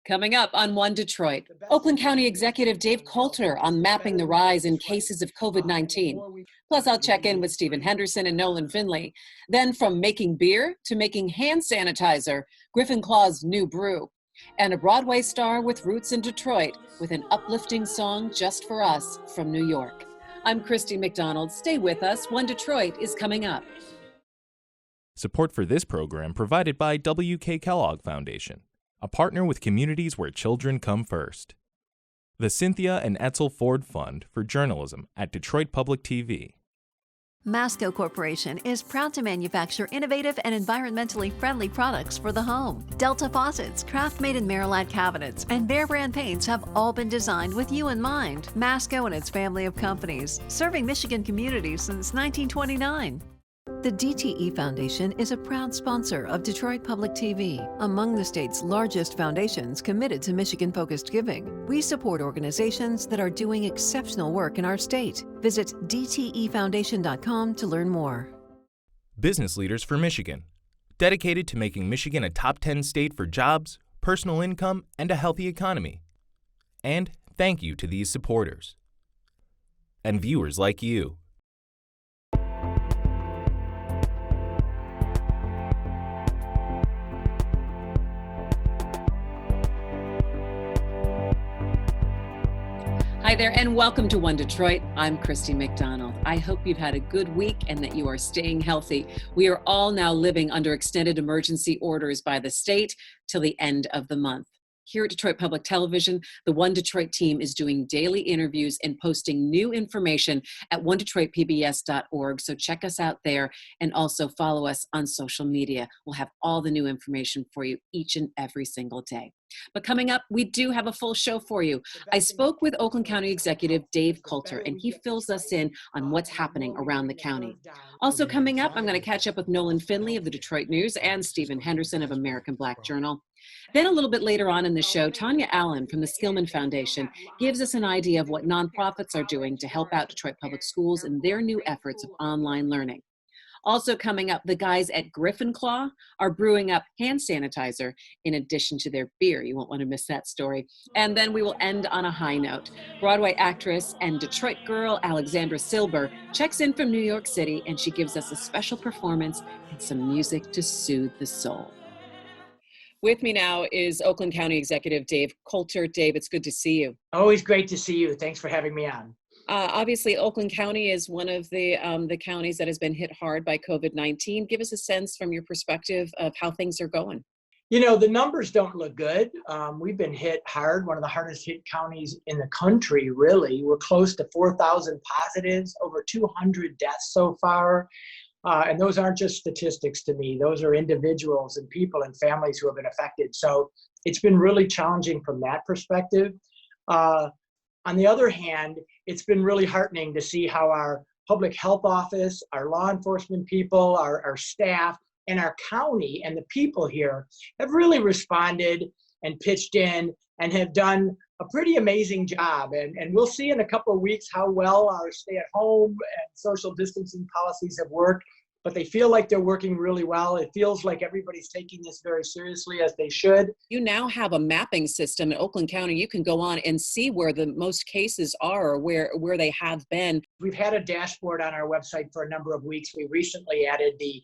Coming up on One Detroit, Oakland County Executive Dave Coulter on mapping the rise in cases of COVID-19. Plus, I'll check in with Stephen Henderson and Nolan Finley. Then from making beer to making hand sanitizer, Griffin Claw's new brew. And a Broadway star with roots in Detroit with an uplifting song just for us from New York. I'm Christy McDonald. Stay with us. One Detroit is coming up. Support for this program provided by W.K. Kellogg Foundation, a partner with communities where children come first. The Cynthia and Etzel Ford Fund for Journalism at Detroit Public TV. Masco Corporation is proud to manufacture innovative and environmentally friendly products for the home. Delta faucets, craft-made in Merillat cabinets, and Behr brand paints have all been designed with you in mind. Masco and its family of companies, serving Michigan communities since 1929. The DTE Foundation is a proud sponsor of Detroit Public TV, among the state's largest foundations committed to Michigan-focused giving. We support organizations that are doing exceptional work in our state. Visit dtefoundation.com to learn more. Business Leaders for Michigan, dedicated to making Michigan a top 10 state for jobs, personal income, and a healthy economy. And thank you to these supporters. And viewers like you. Hi there, and welcome to One Detroit. I'm Christy McDonald. I hope you've had a good week and that you are staying healthy. We are all now living under extended emergency orders by the state till the end of the month. Here at Detroit Public Television, the One Detroit team is doing daily interviews and posting new information at onedetroitpbs.org. So check us out there and also follow us on social media. We'll have all the new information for you each and every single day. But coming up, we do have a full show for you. I spoke with Oakland County Executive Dave Coulter, and he fills us in on what's happening around the county. Also coming up, I'm going to catch up with Nolan Finley of the Detroit News and Stephen Henderson of American Black Journal. Then a little bit later on in the show, Tanya Allen from the Skillman Foundation gives us an idea of what nonprofits are doing to help out Detroit Public Schools in their new efforts of online learning. Also coming up, the guys at Griffin Claw are brewing up hand sanitizer in addition to their beer. You won't want to miss that story. And then we will end on a high note. Broadway actress and Detroit girl Alexandra Silber checks in from New York City, and she gives us a special performance and some music to soothe the soul. With me now is Oakland County Executive Dave Coulter. Dave, it's good to see you. Always great to see you. Thanks for having me on. Obviously, Oakland County is one of the counties that has been hit hard by COVID-19. Give us a sense from your perspective of how things are going. You know, the numbers don't look good. We've been hit hard, one of the hardest hit counties in the country, really. We're close to 4,000 positives, over 200 deaths so far. And those aren't just statistics to me. Those are individuals and people and families who have been affected. So it's been really challenging from that perspective. On the other hand, it's been really heartening to see how our public health office, our law enforcement people, our staff, and our county and the people here have really responded and pitched in and have done a pretty amazing job. And we'll see in a couple of weeks how well our stay-at-home and social distancing policies have worked. But they feel like they're working really well. It feels like everybody's taking this very seriously, as they should. You now have a mapping system in Oakland County. You can go on and see where the most cases are, or where they have been. We've had a dashboard on our website for a number of weeks. We recently added the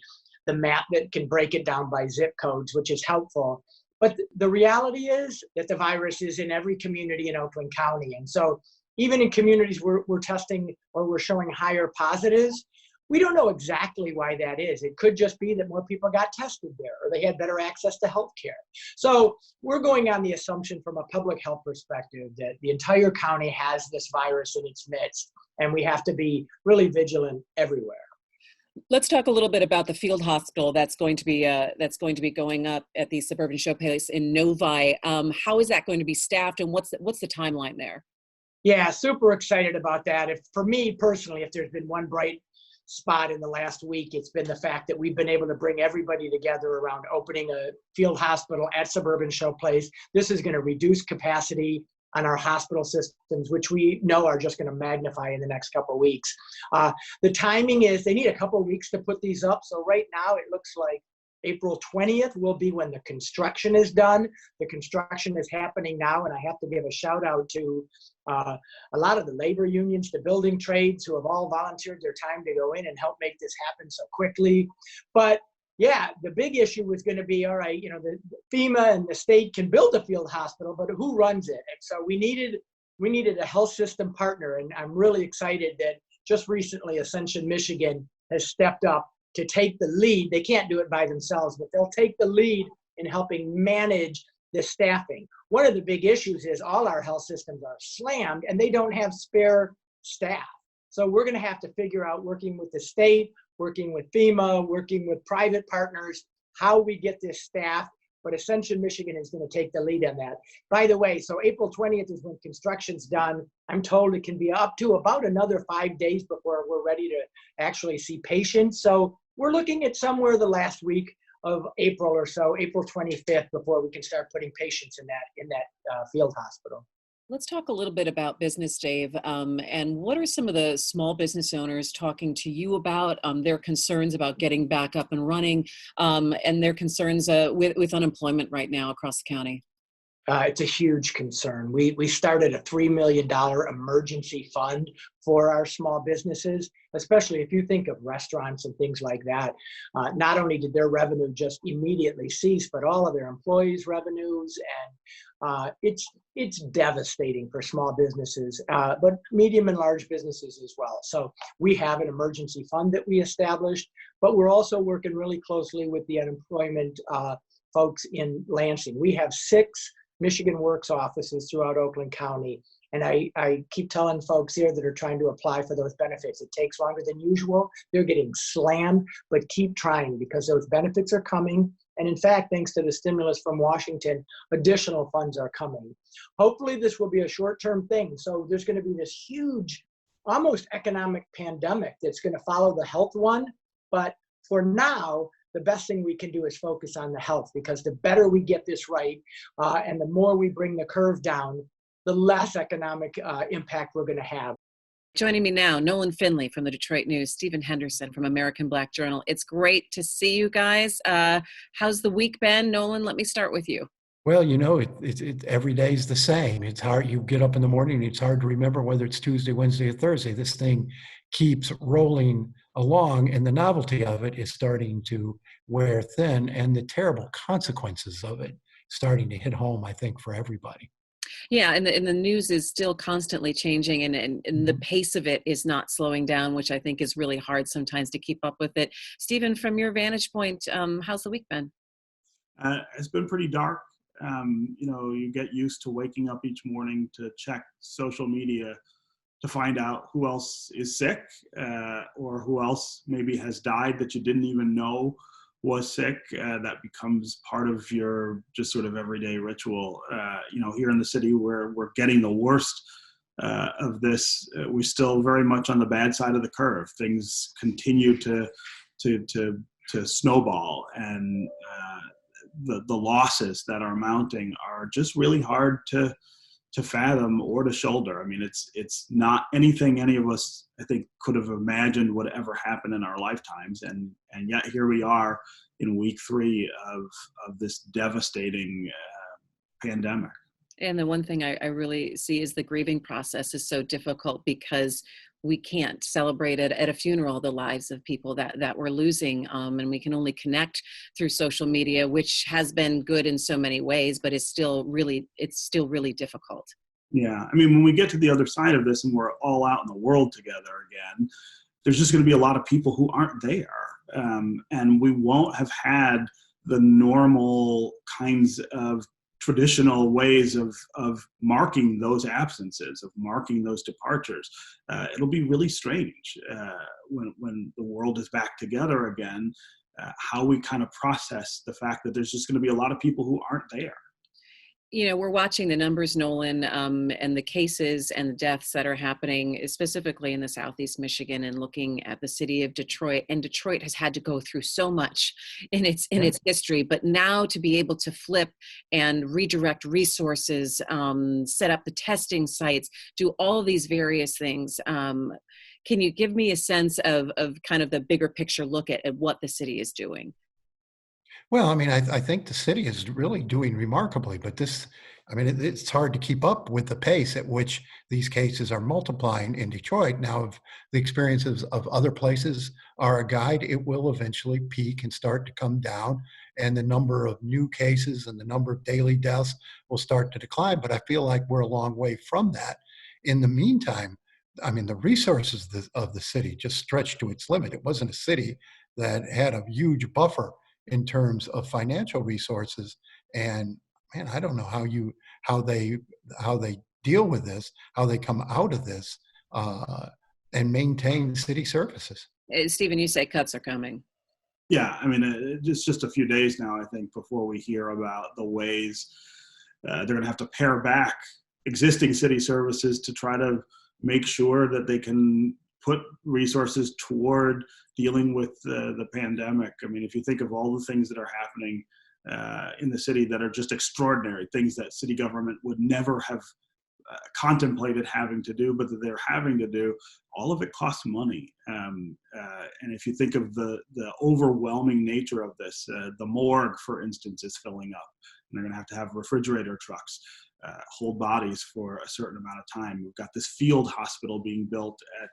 map that can break it down by zip codes, which is helpful. But the reality is that the virus is in every community in Oakland County. And so even in communities where we're testing or we're showing higher positives, we don't know exactly why that is. It could just be that more people got tested there, or they had better access to healthcare. So we're going on the assumption from a public health perspective that the entire county has this virus in its midst, and we have to be really vigilant everywhere. Let's talk a little bit about the field hospital that's going to be going up at the Suburban Showplace in Novi. How is that going to be staffed, and what's the timeline there? Yeah, super excited about that. For me personally, if there's been one bright spot in the last week, it's been the fact that we've been able to bring everybody together around opening a field hospital at Suburban Showplace. This is going to reduce capacity on our hospital systems, which we know are just going to magnify in the next couple of weeks. The timing is they need a couple of weeks to put these up. So right now it looks like April 20th will be when the construction is done. The construction is happening now, and I have to give a shout out to a lot of the labor unions, the building trades, who have all volunteered their time to go in and help make this happen so quickly. But yeah, the big issue was going to be, all right, the FEMA and the state can build a field hospital, but who runs it? And so we needed a health system partner, and I'm really excited that just recently Ascension, Michigan has stepped up to take the lead. They can't do it by themselves, but they'll take the lead in helping manage the staffing. One of the big issues is all our health systems are slammed and they don't have spare staff. So we're going to have to figure out, working with the state, working with FEMA, working with private partners, how we get this staff. But Ascension, Michigan is going to take the lead on that. By the way, so April 20th is when construction's done. I'm told it can be up to about another 5 days before we're ready to actually see patients. So we're looking at somewhere the last week of April or so, April 25th, before we can start putting patients in that field hospital. Let's talk a little bit about business, Dave. And what are some of the small business owners talking to you about their concerns about getting back up and running, and their concerns with unemployment right now across the county? It's a huge concern. We started a $3 million emergency fund for our small businesses, especially if you think of restaurants and things like that. Not only did their revenue just immediately cease, but all of their employees' revenues, and it's devastating for small businesses, but medium and large businesses as well. So we have an emergency fund that we established, but we're also working really closely with the unemployment folks in Lansing. We have 6 Michigan Works offices throughout Oakland County. And I keep telling folks here that are trying to apply for those benefits, it takes longer than usual. They're getting slammed, but keep trying, because those benefits are coming. And in fact, thanks to the stimulus from Washington, additional funds are coming. Hopefully this will be a short-term thing. So there's going to be this huge, almost economic pandemic that's going to follow the health one. But for now, the best thing we can do is focus on the health, because the better we get this right, and the more we bring the curve down, the less economic impact we're going to have. Joining me now, Nolan Finley from the Detroit News, Stephen Henderson from American Black Journal. It's great to see you guys. How's the week been? Nolan, let me start with you. Well, every day is the same. It's hard. You get up in the morning, it's hard to remember whether it's Tuesday, Wednesday, or Thursday. This thing keeps rolling along, and the novelty of it is starting to wear thin, and the terrible consequences of it starting to hit home, I think, for everybody. Yeah, and the news is still constantly changing, and the pace of it is not slowing down, which I think is really hard sometimes to keep up with it. Stephen, from your vantage point, how's the week been? It's been pretty dark. You get used to waking up each morning to check social media to find out who else is sick, or who else maybe has died that you didn't even know was sick. That becomes part of your just sort of everyday ritual. Here in the city where we're getting the worst of this, we're still very much on the bad side of the curve. Things continue to snowball, and the losses that are mounting are just really hard to fathom or to shoulder. I mean, it's not anything any of us, I think, could have imagined would ever happen in our lifetimes, and yet here we are in week 3 of this devastating pandemic. And the one thing I really see is the grieving process is so difficult, because we can't celebrate at a funeral the lives of people that we're losing, and we can only connect through social media, which has been good in so many ways, but it's still really difficult. Yeah, I mean, when we get to the other side of this and we're all out in the world together again, there's just going to be a lot of people who aren't there, and we won't have had the normal kinds of traditional ways of marking those absences, of marking those departures. It'll be really strange when the world is back together again, how we kind of process the fact that there's just going to be a lot of people who aren't there. We're watching the numbers, Nolan, and the cases and the deaths that are happening specifically in the Southeast Michigan, and looking at the city of Detroit. And Detroit has had to go through so much in its history, but now to be able to flip and redirect resources, set up the testing sites, do all of these various things. Can you give me a sense of kind of the bigger picture look at what the city is doing? Well, I mean, I think the city is really doing remarkably, but this, I mean, it's hard to keep up with the pace at which these cases are multiplying in Detroit. Now, if the experiences of other places are a guide, it will eventually peak and start to come down, and the number of new cases and the number of daily deaths will start to decline. But I feel like we're a long way from that. In the meantime, I mean, the resources of the city just stretched to its limit. It wasn't a city that had a huge buffer in terms of financial resources. And man, I don't know how they how they deal with this, how they come out of this, and maintain city services. Stephen, you say cuts are coming. Yeah, I mean, it's just a few days now, I think, before we hear about the ways they're going to have to pare back existing city services to try to make sure that they can put resources toward dealing with the pandemic. I mean, if you think of all the things that are happening in the city that are just extraordinary, things that city government would never have contemplated having to do, but that they're having to do, all of it costs money. And if you think of the overwhelming nature of this, the morgue, for instance, is filling up. And they're going to have refrigerator trucks hold bodies for a certain amount of time. We've got this field hospital being built at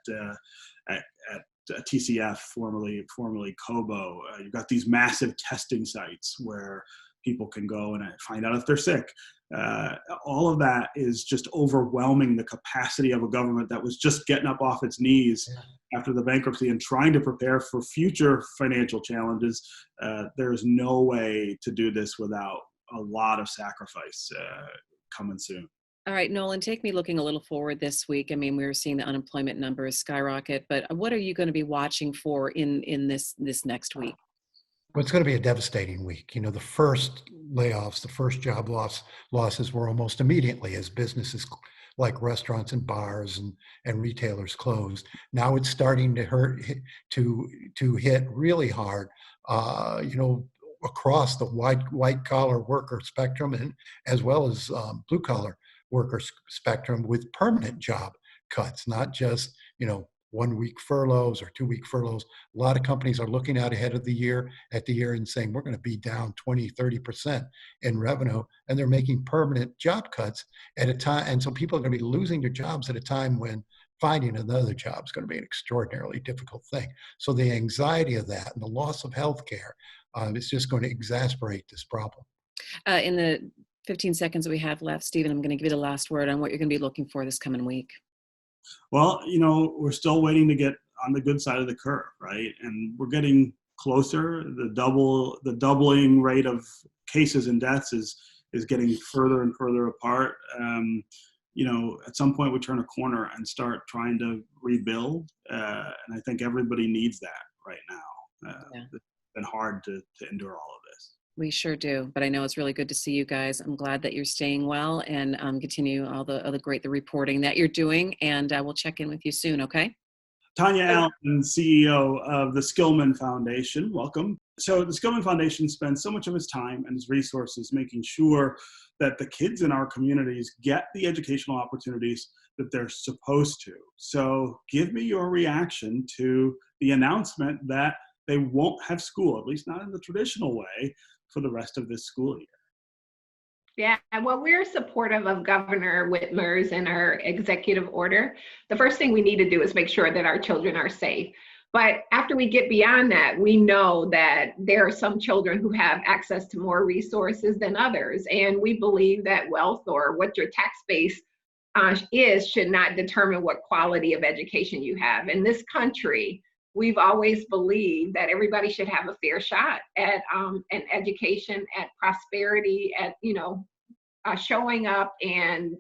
TCF, formerly Cobo. You've got these massive testing sites where people can go and find out if they're sick. All of that is just overwhelming the capacity of a government that was just getting up off its knees after the bankruptcy and trying to prepare for future financial challenges. There's no way to do this without a lot of sacrifice coming soon. All right, Nolan, take me looking a little forward this week. I mean, we're seeing the unemployment numbers skyrocket, but what are you going to be watching for in this next week? Well, it's going to be a devastating week. You know, the first layoffs, the first job losses were almost immediately as businesses like restaurants and bars and retailers closed. Now it's starting to hit really hard, you know, across the white collar worker spectrum and as well as blue collar worker spectrum with permanent job cuts, not just, you know, 1 week furloughs or 2 week furloughs. A lot of companies are looking out ahead of the year and saying, we're going to be down 20, 30% in revenue. And they're making permanent job cuts at a time. And so people are going to be losing their jobs at a time when finding another job is going to be an extraordinarily difficult thing. So the anxiety of that and the loss of health care is just going to exasperate this problem. In the 15 seconds that we have left, Stephen, I'm going to give you the last word on what you're going to be looking for this coming week. Well, you know, we're still waiting to get on the good side of the curve, right? And we're getting closer. The doubling rate of cases and deaths is getting further and further apart. You know, at some point we turn a corner and start trying to rebuild. And I think everybody needs that right now. It's been hard to endure all of this. We sure do, but I know it's really good to see you guys. I'm glad that you're staying well and continue all the great reporting that you're doing, and we'll check in with you soon, okay? Tonya Allen, CEO of the Skillman Foundation, welcome. So the Skillman Foundation spends so much of its time and its resources making sure that the kids in our communities get the educational opportunities that they're supposed to. So give me your reaction to the announcement that they won't have school, at least not in the traditional way, for the rest of this school year. Yeah, well, we're supportive of Governor Whitmer's and our executive order. The first thing we need to do is make sure that our children are safe. But after we get beyond that, we know that there are some children who have access to more resources than others. And we believe that wealth or what your tax base is should not determine what quality of education you have. In this country, we've always believed that everybody should have a fair shot at an education, at prosperity, at, you know, showing up and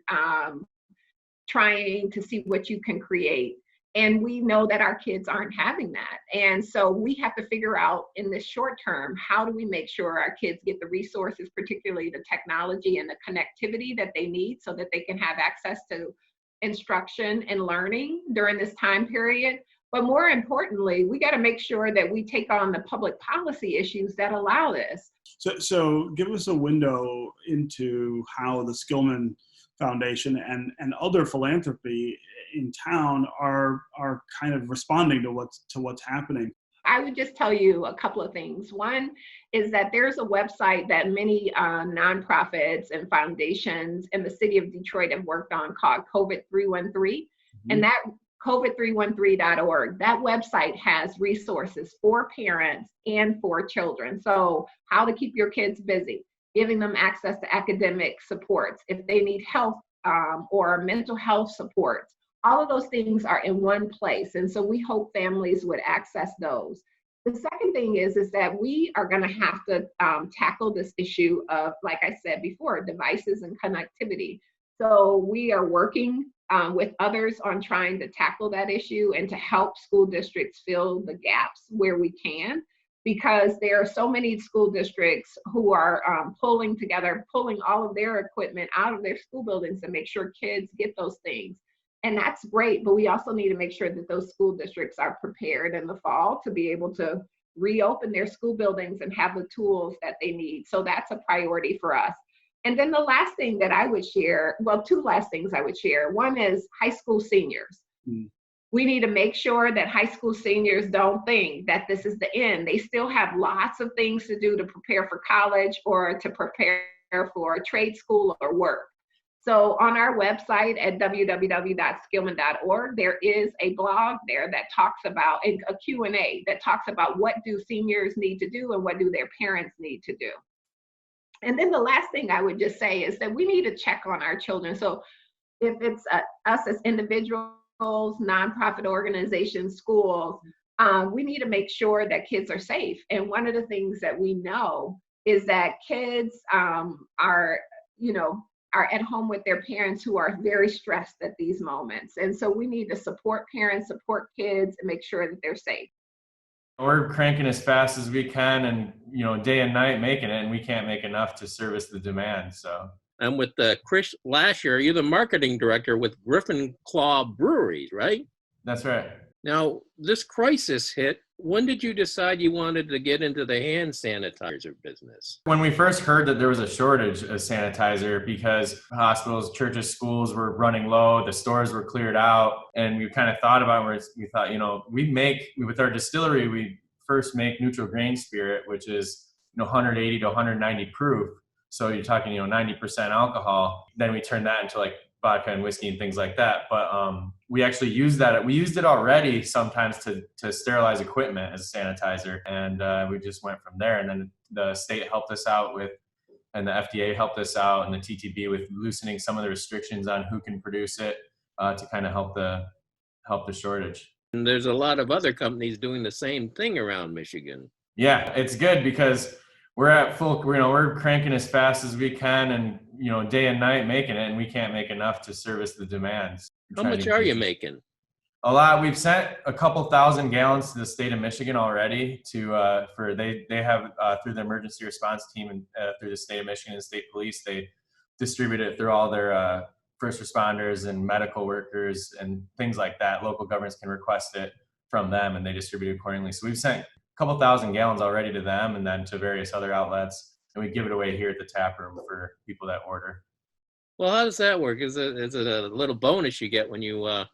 trying to see what you can create. And we know that our kids aren't having that. And so we have to figure out in the short term, how do we make sure our kids get the resources, particularly the technology and the connectivity that they need so that they can have access to instruction and learning during this time period. But more importantly, we got to make sure that we take on the public policy issues that allow this. So give us a window into how the Skillman Foundation and other philanthropy in town are kind of responding to what's happening. I would just tell you a couple of things. One is that there's a website that many nonprofits and foundations in the city of Detroit have worked on called COVID 313. And that COVID313.org, that website has resources for parents and for children. So how to keep your kids busy, giving them access to academic supports, if they need health or mental health supports. All of those things are in one place. And so we hope families would access those. The second thing is that we are going to have to tackle this issue of, like I said before, devices and connectivity. So we are working with others on trying to tackle that issue and to help school districts fill the gaps where we can, because there are so many school districts who are pulling all of their equipment out of their school buildings to make sure kids get those things. And that's great, but we also need to make sure that those school districts are prepared in the fall to be able to reopen their school buildings and have the tools that they need. So that's a priority for us. And then the last thing that I would share, well, two last things I would share. One is high school seniors. We need to make sure that high school seniors don't think that this is the end. They still have lots of things to do to prepare for college or to prepare for trade school or work. So on our website at www.skillman.org, there is a blog there that talks about, a Q&A that talks about what do seniors need to do and what do their parents need to do. And then the last thing I would just say is that we need to check on our children. So if it's us as individuals, nonprofit organizations, schools, we need to make sure that kids are safe. And one of the things that we know is that kids are at home with their parents who are very stressed at these moments. And so we need to support parents, support kids, and make sure that they're safe. We're cranking as fast as we can and, day and night making it, and we can't make enough to service the demand. So I'm with Chris Lasher. You're the marketing director with Griffin Claw Brewery, right? That's right. Now, this crisis hit. When did you decide you wanted to get into the hand sanitizer business? When we first heard that there was a shortage of sanitizer because hospitals, churches, schools were running low, the stores were cleared out, and we kind of thought about it, we thought, with our distillery, we first make neutral grain spirit, which is 180 to 190 proof. So you're talking, 90% alcohol. Then we turn that into like vodka and whiskey and things like that. But we actually used that. We used it already sometimes to sterilize equipment as a sanitizer. And we just went from there. And then the state helped us out and the FDA helped us out, and the TTB with loosening some of the restrictions on who can produce it to kind of help the shortage. And there's a lot of other companies doing the same thing around Michigan. Yeah, it's good because we're at full, we're cranking as fast as we can and, day and night making it, and we can't make enough to service the demands. How much are you making? A lot. We've sent a couple thousand gallons to the state of Michigan already they have through the emergency response team and through the state of Michigan and state police, they distribute it through all their first responders and medical workers and things like that. Local governments can request it from them and they distribute it accordingly. So we've sent a couple thousand gallons already to them and then to various other outlets, and we give it away here at the tap room for people that order. Well, how does that work? Is it a little bonus you get when you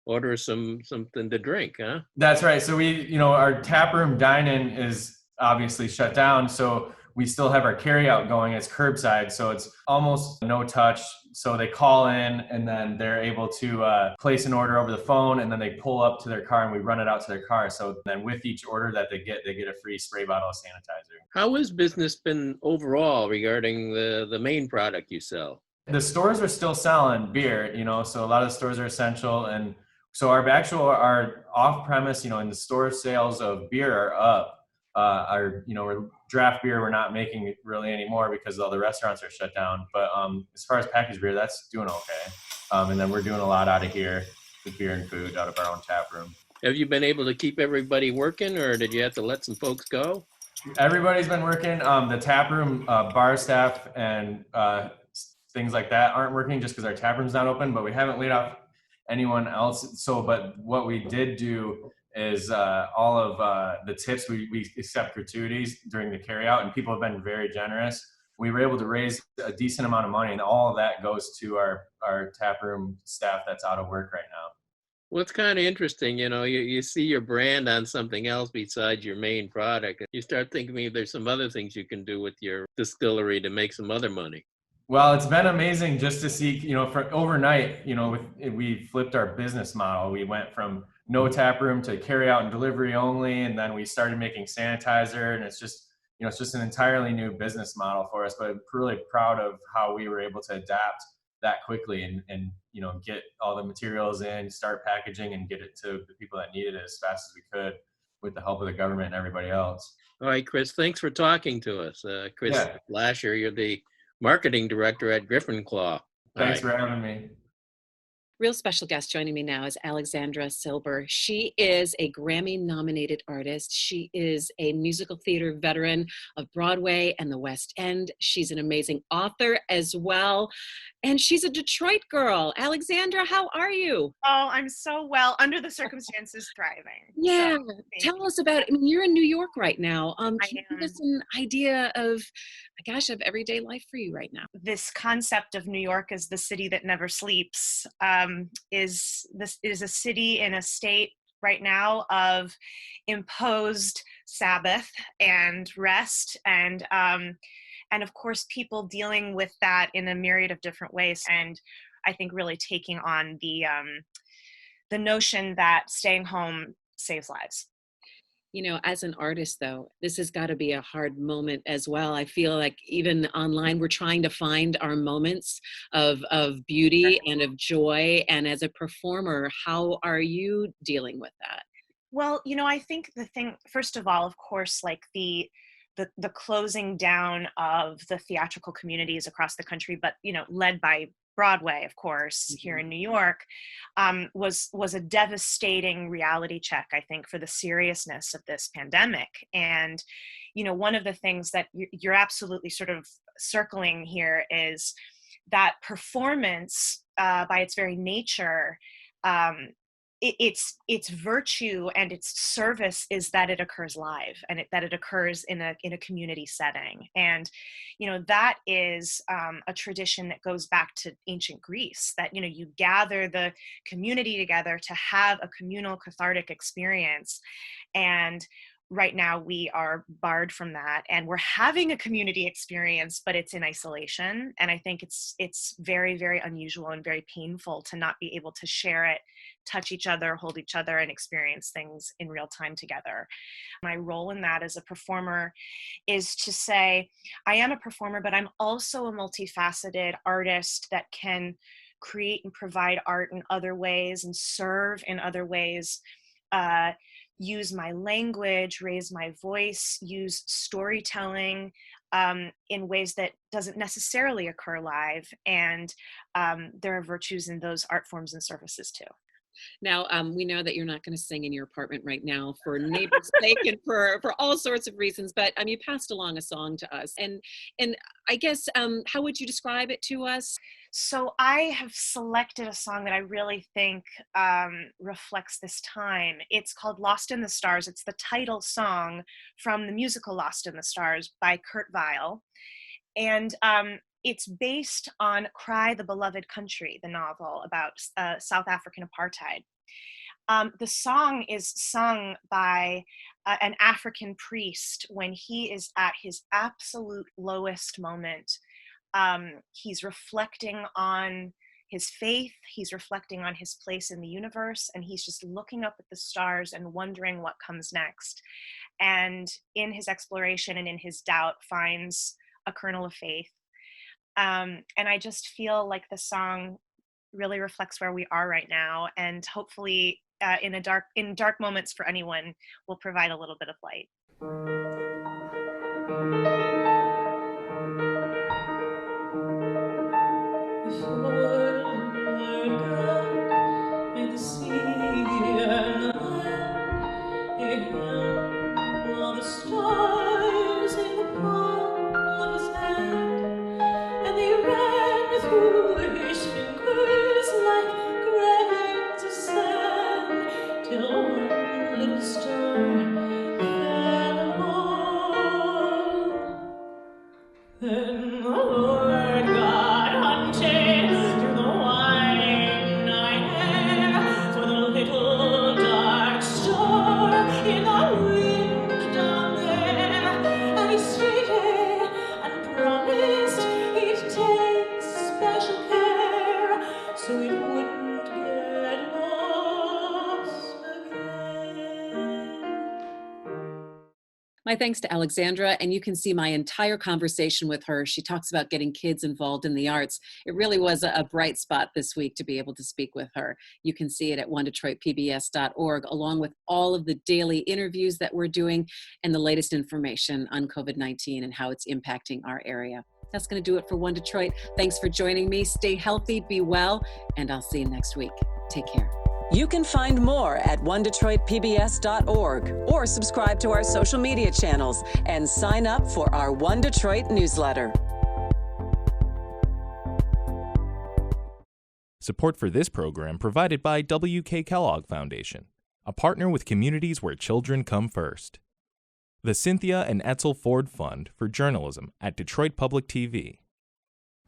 order something to drink, huh? That's right. So we, our tap room dine-in is obviously shut down. So we still have our carryout going as curbside. So it's almost no touch. So they call in and then they're able to place an order over the phone, and then they pull up to their car and we run it out to their car. So then with each order that they get a free spray bottle of sanitizer. How has business been overall regarding the main product you sell? The stores are still selling beer, so a lot of the stores are essential. And so our off-premise, in the store sales of beer are up. Our draft beer we're not making really anymore because all the restaurants are shut down. But as far as packaged beer, that's doing okay. And then we're doing a lot out of here with beer and food out of our own tap room. Have you been able to keep everybody working, or did you have to let some folks go? Everybody's been working. The tap room, bar staff and things like that aren't working just because our tap room's not open, but we haven't laid off anyone else. But what we did do is all of the tips, we accept gratuities during the carryout, and people have been very generous. We were able to raise a decent amount of money, and all of that goes to our tap room staff that's out of work right now. Well, it's kind of interesting, you see your brand on something else besides your main product. You start thinking maybe there's some other things you can do with your distillery to make some other money. Well, it's been amazing just to see, for overnight, we flipped our business model. We went from no tap room to carry out and delivery only. And then we started making sanitizer, and it's just an entirely new business model for us, but I'm really proud of how we were able to adapt that quickly and get all the materials in, start packaging, and get it to the people that needed it as fast as we could with the help of the government and everybody else. All right, Chris, thanks for talking to us. Chris Lasher, you're the marketing director at Griffin Claw. Thanks for having me. Real special guest joining me now is Alexandra Silber. She is a Grammy-nominated artist. She is a musical theater veteran of Broadway and the West End. She's an amazing author as well. And she's a Detroit girl. Alexandra, how are you? Oh, I'm so well, under the circumstances, thriving. Yeah, So, tell us about it. I mean, you're in New York right now. Can I you give am. us an idea of everyday life for you right now? This concept of New York as the city that never sleeps is a city in a state right now of imposed Sabbath and rest and of course people dealing with that in a myriad of different ways, and I think really taking on the notion that staying home saves lives. As an artist, though, this has got to be a hard moment as well. I feel like even online, we're trying to find our moments of beauty and of joy. And as a performer, how are you dealing with that? Well, I think the thing, first of all, of course, like the closing down of the theatrical communities across the country, but, led by Broadway, of course, here in New York, was a devastating reality check, I think, for the seriousness of this pandemic. And, one of the things that you're absolutely sort of circling here is that performance, by its very nature, its virtue and its service is that it occurs live and that it occurs in a community setting. And, that is a tradition that goes back to ancient Greece, that, you gather the community together to have a communal cathartic experience. And right now we are barred from that, and we're having a community experience, but it's in isolation. And I think it's very, very unusual and very painful to not be able to share it, touch each other, hold each other, and experience things in real time together. My role in that as a performer is to say, I am a performer, but I'm also a multifaceted artist that can create and provide art in other ways and serve in other ways, use my language, raise my voice, use storytelling in ways that doesn't necessarily occur live. And there are virtues in those art forms and services too. Now, we know that you're not going to sing in your apartment right now for neighbors' sake and for all sorts of reasons, but you passed along a song to us. And I guess, how would you describe it to us? So I have selected a song that I really think reflects this time. It's called Lost in the Stars. It's the title song from the musical Lost in the Stars by Kurt Weill. And it's based on Cry the Beloved Country, the novel about South African apartheid. The song is sung by an African priest when he is at his absolute lowest moment. He's reflecting on his faith, he's reflecting on his place in the universe, and he's just looking up at the stars and wondering what comes next. And in his exploration and in his doubt finds a kernel of faith. And I just feel like the song really reflects where we are right now, and hopefully in dark moments for anyone will provide a little bit of light. Then the Lord God unchained My thanks to Alexandra, and you can see my entire conversation with her. She talks about getting kids involved in the arts. It really was a bright spot this week to be able to speak with her. You can see it at onedetroitpbs.org, along with all of the daily interviews that we're doing and the latest information on COVID-19 and how it's impacting our area. That's going to do it for One Detroit. Thanks for joining me. Stay healthy, be well, and I'll see you next week. Take care. You can find more at onedetroitpbs.org or subscribe to our social media channels and sign up for our One Detroit newsletter. Support for this program provided by W.K. Kellogg Foundation, a partner with communities where children come first. The Cynthia and Etzel Ford Fund for Journalism at Detroit Public TV.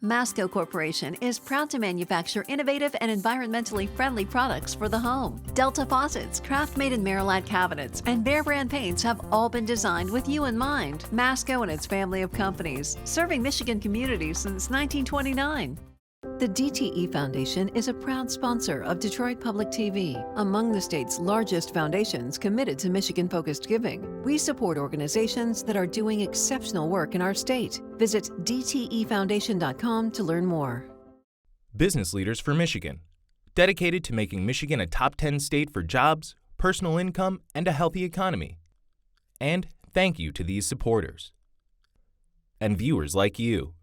Masco Corporation is proud to manufacture innovative and environmentally friendly products for the home. Delta faucets, craft-made in Merillat cabinets, and Behr brand paints have all been designed with you in mind. Masco and its family of companies, serving Michigan communities since 1929. The DTE Foundation is a proud sponsor of Detroit Public TV, among the state's largest foundations committed to Michigan-focused giving. We support organizations that are doing exceptional work in our state. Visit dtefoundation.com to learn more. Business Leaders for Michigan, dedicated to making Michigan a top 10 state for jobs, personal income, and a healthy economy. And thank you to these supporters. And viewers like you.